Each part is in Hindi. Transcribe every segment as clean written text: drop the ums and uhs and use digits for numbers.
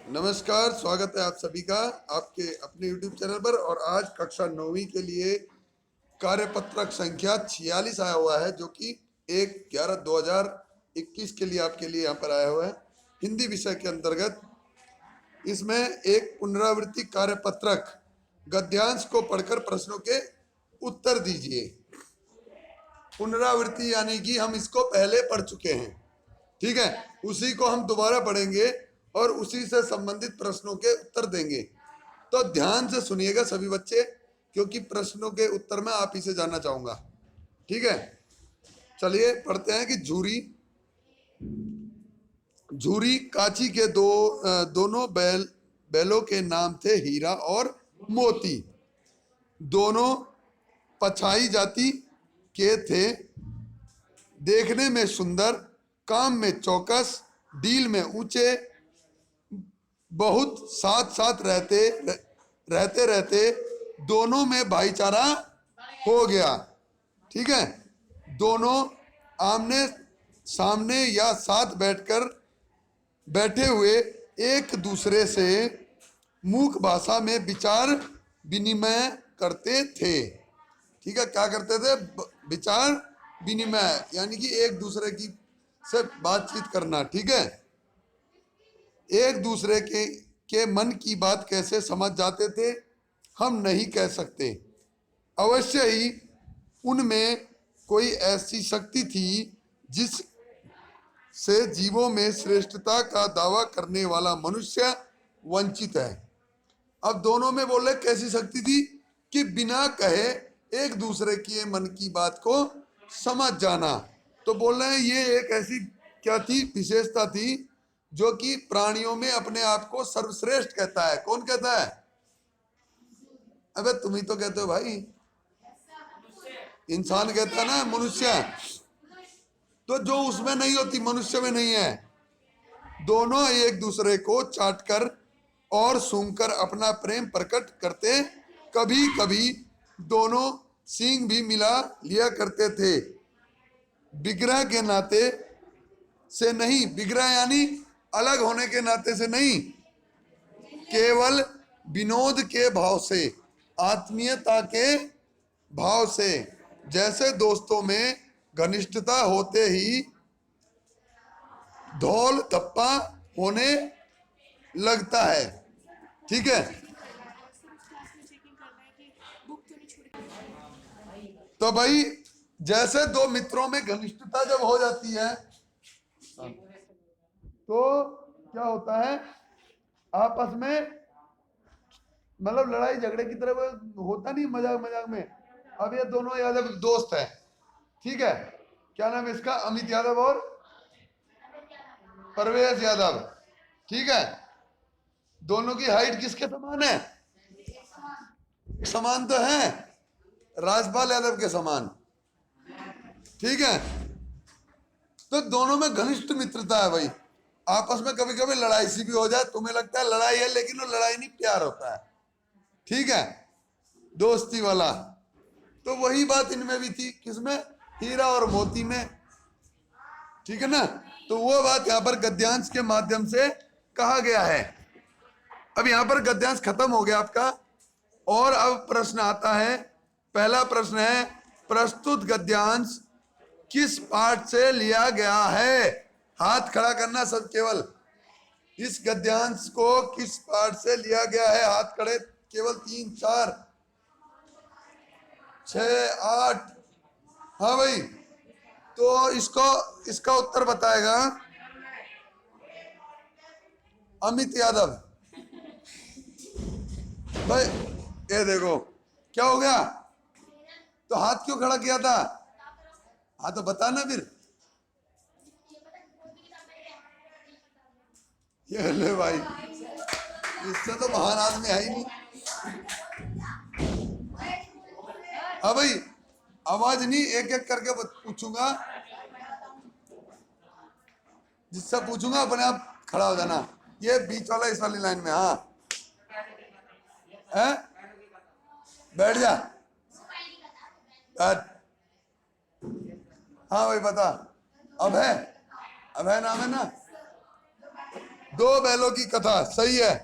नमस्कार, स्वागत है आप सभी का आपके अपने YouTube चैनल पर। और आज कक्षा 9वीं के लिए कार्यपत्रक संख्या 46 आया हुआ है, जो कि 1/11/2021 के लिए आपके लिए यहाँ पर आया हुआ है हिंदी विषय के अंतर्गत। इसमें एक पुनरावृत्ति कार्यपत्रक गद्यांश को पढ़कर प्रश्नों के उत्तर दीजिए। पुनरावृत्ति यानी कि हम इसको पहले पढ़ चुके हैं, ठीक है, उसी को हम दोबारा पढ़ेंगे और उसी से संबंधित प्रश्नों के उत्तर देंगे। तो ध्यान से सुनिएगा सभी बच्चे, क्योंकि प्रश्नों के उत्तर में आप ही से जानना चाहूंगा, ठीक है। चलिए पढ़ते हैं कि झूरी काची के दोनों बैलों के नाम थे हीरा और मोती। दोनों पछाई जाति के थे, देखने में सुंदर, काम में चौकस, डील में ऊंचे, बहुत साथ साथ रहते दोनों में भाईचारा हो गया, ठीक है। दोनों आमने सामने या साथ बैठे हुए एक दूसरे से मूक भाषा में विचार विनिमय करते थे, ठीक है। क्या करते थे? विचार विनिमय यानी कि एक दूसरे की से बातचीत करना, ठीक है। एक दूसरे के मन की बात कैसे समझ जाते थे हम नहीं कह सकते। अवश्य ही उनमें कोई ऐसी शक्ति थी जिस से जीवों में श्रेष्ठता का दावा करने वाला मनुष्य वंचित है। अब दोनों में बोले कैसी शक्ति थी कि बिना कहे एक दूसरे के मन की बात को समझ जाना। तो बोल रहे हैं ये एक ऐसी क्या थी, विशेषता थी जो कि प्राणियों में अपने आप को सर्वश्रेष्ठ कहता है। कौन कहता है? अबे तुम ही तो कहते हो भाई, इंसान कहता है ना, मनुष्य। तो जो उसमें नहीं होती मनुष्य में नहीं है। दोनों एक दूसरे को चाटकर और सूंघकर अपना प्रेम प्रकट करते, कभी कभी दोनों सींग भी मिला लिया करते थे। विग्रह के नाते से नहीं, विग्रह यानी अलग होने के नाते से नहीं, केवल विनोद के भाव से, आत्मीयता के भाव से। जैसे दोस्तों में घनिष्ठता होते ही धौल धप्पा होने लगता है, ठीक है। तो भाई जैसे दो मित्रों में घनिष्ठता जब हो जाती है तो क्या होता है, आपस में मतलब लड़ाई झगड़े की तरह होता नहीं, मजाक मजाक में। अब ये दोनों यादव दोस्त हैं, ठीक है। क्या नाम है इसका? अमित यादव और परवेश यादव, ठीक है। दोनों की हाइट किसके समान है? समान तो है, राजपाल यादव के समान, ठीक है। तो दोनों में घनिष्ठ मित्रता है भाई। आपस में कभी कभी लड़ाई सी भी हो जाए, तुम्हें लगता है लड़ाई है, लेकिन वो लड़ाई नहीं, प्यार होता है, ठीक है, दोस्ती वाला। तो वही बात इनमें भी थी, किसमें? हीरा और मोती में, ठीक है ना। तो वो बात यहाँ पर गद्यांश के माध्यम से कहा गया है। अब यहाँ पर गद्यांश खत्म हो गया आपका, और अब प्रश्न आता है। पहला प्रश्न है, प्रस्तुत गद्यांश किस पाठ से लिया गया है? हाथ खड़ा करना सब केवल। इस गद्यांश को किस पाठ से लिया गया है? हाथ खड़े केवल 3 4 6 8। हाँ भाई, तो इसका उत्तर बताएगा अमित यादव। भाई ये देखो क्या हो गया, तो हाथ क्यों खड़ा किया था? हाँ तो बताना फिर। ये ले भाई, इससे तो महान आदमी है ही नहीं। हाँ भाई, आवाज नहीं, एक एक करके पूछूंगा, जिससे पूछूंगा अपने आप खड़ा हो जाना। ये बीच वाला इस वाली लाइन में, हाँ है? बैठ जा, बैठ। हाँ भाई बता। अभय, अभय नाम है ना? दो बैलों की कथा, सही है।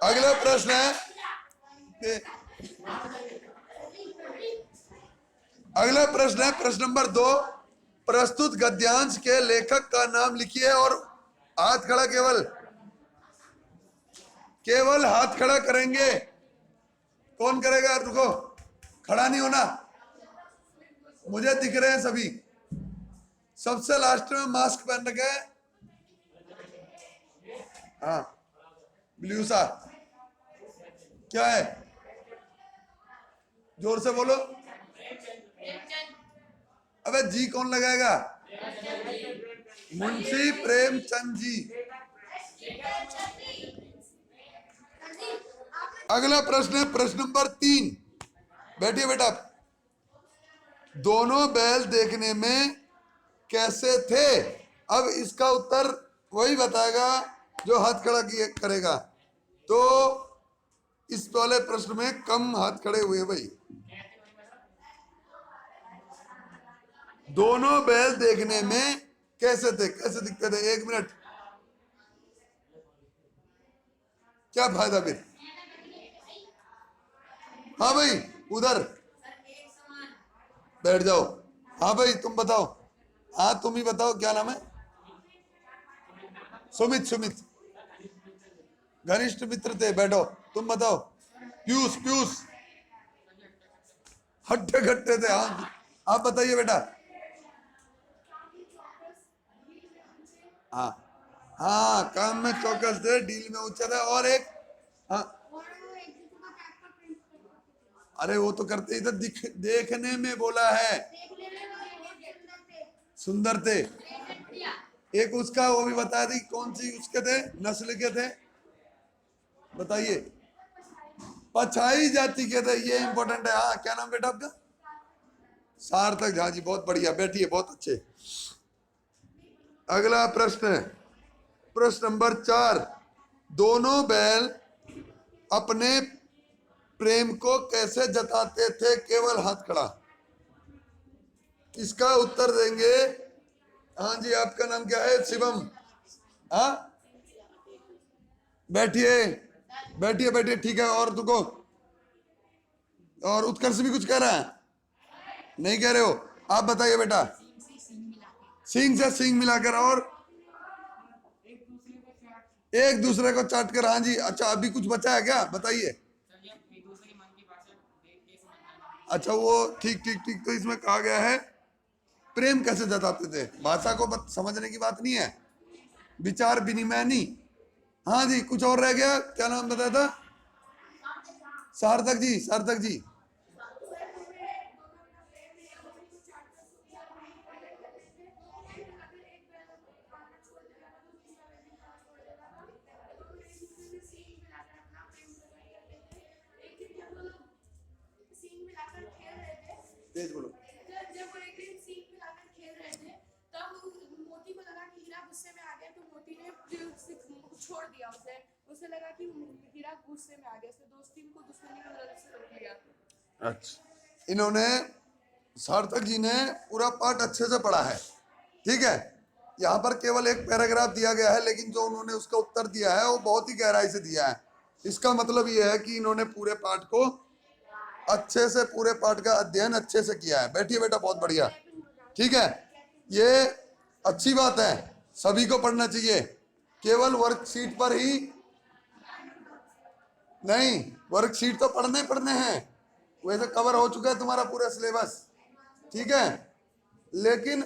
अगला प्रश्न है, अगला प्रश्न है प्रश्न नंबर 2। प्रस्तुत गद्यांश के लेखक का नाम लिखिए और हाथ खड़ा, केवल हाथ खड़ा करेंगे। कौन करेगा? रुको, खड़ा नहीं होना, मुझे दिख रहे हैं सभी। सबसे लास्ट में मास्क पहन रखे हैं, हाँ, ब्लू सा क्या है? जोर से बोलो। अबे जी कौन लगाएगा? मुंशी प्रेमचंद जी। अगला प्रश्न है प्रश्न नंबर 3। बैठिए बेटा। दोनों बैल देखने में कैसे थे? अब इसका उत्तर वही बताएगा जो हाथ खड़ा करेगा। तो इस वाले प्रश्न में कम हाथ खड़े हुए भाई। दोनों बैल देखने में कैसे थे, कैसे दिखते थे? 1 मिनट, क्या फायदा फिर? हाँ भाई, उधर बैठ जाओ। हाँ भाई तुम बताओ, हाँ तुम ही बताओ, क्या नाम है? सुमित, सुमित घनिष्ठ मित्र थे। बैठो, तुम बताओ। पीयूष, पीयूष हट्टे घट्टे थे। हाँ आप बताइए बेटा। हाँ हाँ, काम में चौकस थे, डील में ऊंचा था, और एक, हाँ अरे वो तो करते ही तो देखने में बोला है, सुंदर थे। एक उसका वो भी बता दी, कौन सी उसके थे, नस्ल के थे, बताइए। पछाई जाति के थे, ये इंपॉर्टेंट है। हाँ क्या नाम बेटा आपका? सार्थक झा जी, बहुत बढ़िया, बैठिए, बहुत अच्छे। अगला प्रश्न है प्रश्न नंबर 4। दोनों बैल अपने प्रेम को कैसे जताते थे? केवल हाथ खड़ा। इसका उत्तर देंगे। हाँ जी, आपका नाम क्या है? शिवम। हाँ बैठिए, बैठिए, बैठिए, ठीक है। और तुमको, और उत्कर्ष भी कुछ कह रहा है? नहीं कह रहे हो? आप बताइए बेटा। सींग से सींग मिलाकर, और एक दूसरे को चाट कर। हाँ जी, अच्छा अभी कुछ बचा है क्या? बताइए। अच्छा वो ठीक ठीक ठीक, तो इसमें कहा गया है प्रेम कैसे जताते थे। भाषा को समझने की बात नहीं है, विचार विनिमय नहीं। हाँ जी, कुछ और रह गया, क्या नाम बताया था? सार्थक जी, सार्थक जी। तेज बोलो। जब वो एक दिन सींग मिलाकर खेल रहे थे, तब मोती को लगा कि हीरा गुस्से में आ गया, तो मोती ने छोड़ दिया उसे। उसे लगा कि हीरा गुस्से में आ गया, इसलिए दोस्ती को दुश्मनी की वजह से रोक लिया। अच्छा, इन्होंने, सार्थक जी ने पूरा पाठ अच्छे से पढ़ा है, ठीक है। यहाँ पर केवल एक पैराग्राफ दिया गया है, लेकिन जो उन्होंने उसका उत्तर दिया है वो बहुत ही गहराई से दिया है। इसका मतलब ये है कि इन्होंने पूरे पाठ को अच्छे से, पूरे पाठ का अध्ययन अच्छे से किया है। बैठिए बेटा, बहुत बढ़िया, ठीक है। ये अच्छी बात है, सभी को पढ़ना चाहिए। केवल वर्कशीट पर ही नहीं, वर्कशीट तो पढ़ने हैं, वैसे कवर हो चुका है तुम्हारा पूरा सिलेबस, ठीक है। लेकिन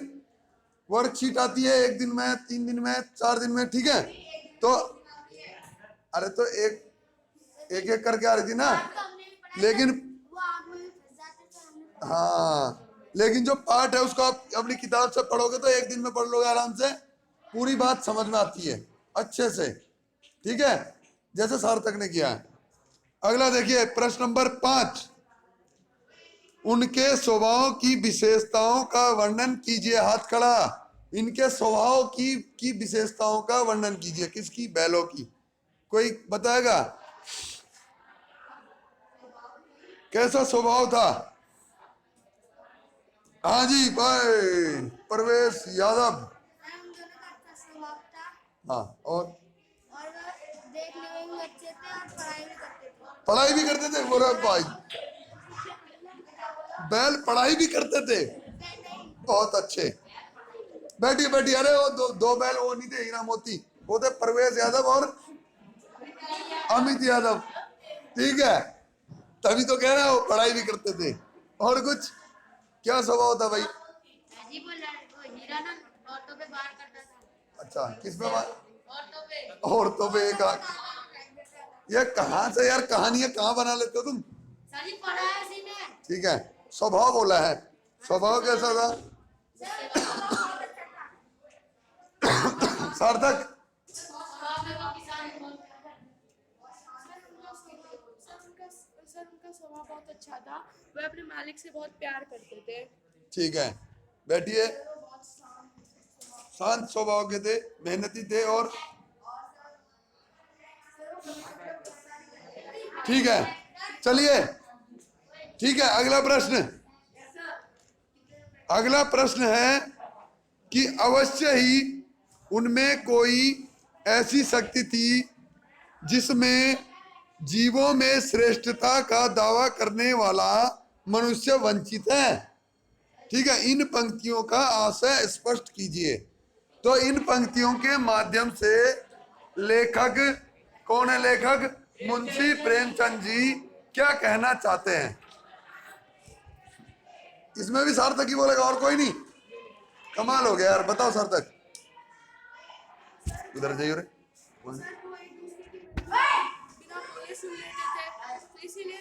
वर्कशीट आती है 1 दिन में, 3 दिन में, 4 दिन में, ठीक है। तो अरे तो एक एक करके आ रही थी ना, लेकिन हाँ, लेकिन जो पाठ है उसको आप अपनी किताब से पढ़ोगे तो 1 दिन में पढ़ लोगे आराम से, पूरी बात समझ में आती है अच्छे से, ठीक है, जैसे सार्थक ने किया है। अगला देखिए प्रश्न नंबर 5। उनके स्वभाव की विशेषताओं का वर्णन कीजिए। हाथ खड़ा। इनके स्वभाव की विशेषताओं का वर्णन कीजिए। किसकी? बैलों की। कोई बताएगा कैसा स्वभाव था? हाँ जी भाई, प्रवेश यादव। हाँ, और पढ़ाई भी करते थे, बोला भाई बैल पढ़ाई भी करते थे, बहुत अच्छे। बैठिए बैठिए, अरे वो दो बैल वो नहीं थे हीरा मोती, वो थे परवेज यादव और अमित यादव, ठीक है, तभी तो कह रहा है वो पढ़ाई भी करते थे। और कुछ क्या स्वभाव था भाई? अच्छा, किस पे बात? औरतों पे एक ये कहाँ से यार कहानियां कहाँ बना लेते हो तुम? ठीक है, स्वभाव बोला है, स्वभाव कैसा था? सार्थक? सर उनका स्वभाव बहुत अच्छा था, वे अपने मालिक से बहुत प्यार करते थे। ठीक है, बैठिए। शांत स्वभाव के थे, मेहनती थे, और ठीक है, चलिए ठीक है, अगला प्रश्न। अगला प्रश्न है कि अवश्य ही उनमें कोई ऐसी शक्ति थी जिसमें जीवों में श्रेष्ठता का दावा करने वाला मनुष्य वंचित है। ठीक है, इन पंक्तियों का आशय स्पष्ट कीजिए। तो इन पंक्तियों के माध्यम से लेखक कौन है? लेखक मुंशी प्रेमचंद जी क्या कहना चाहते हैं? इसमें भी सार्थक ही बोलेगा, और कोई नहीं? कमाल हो गया यार, बताओ सार्थक। उधर जाइए रे। बिना बोले सुन लेते थे, तो इसीलिए